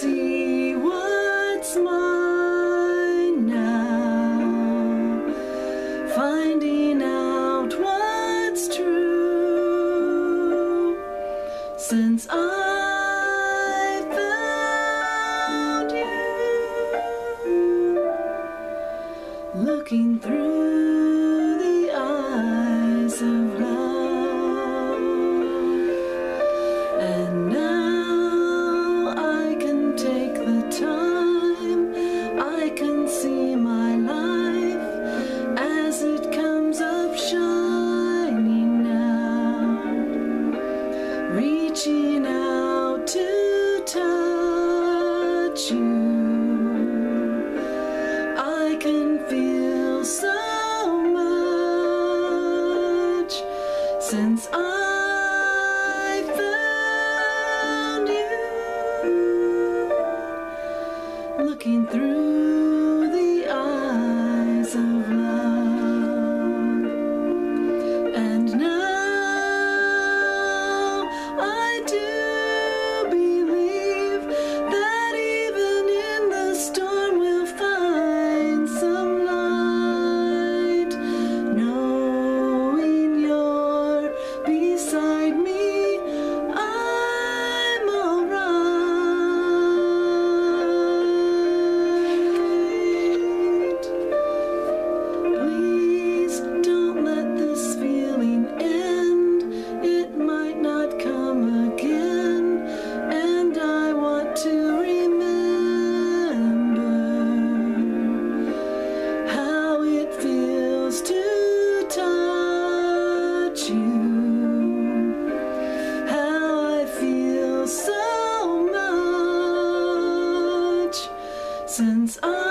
see what's mine now, finding out what's true, since I found you, looking through the eyes of love. And now I can take the time, I can see my life as it comes up shining now, reaching out to touch you. I can feel so much since I found you, looking through the eyes of love. And now I do believe that even in the storm we'll find some light, knowing you're beside me, I'm alright. Please don't let this feeling end, it might not come again, and I want to remember how it feels to touch you, how I feel so much since I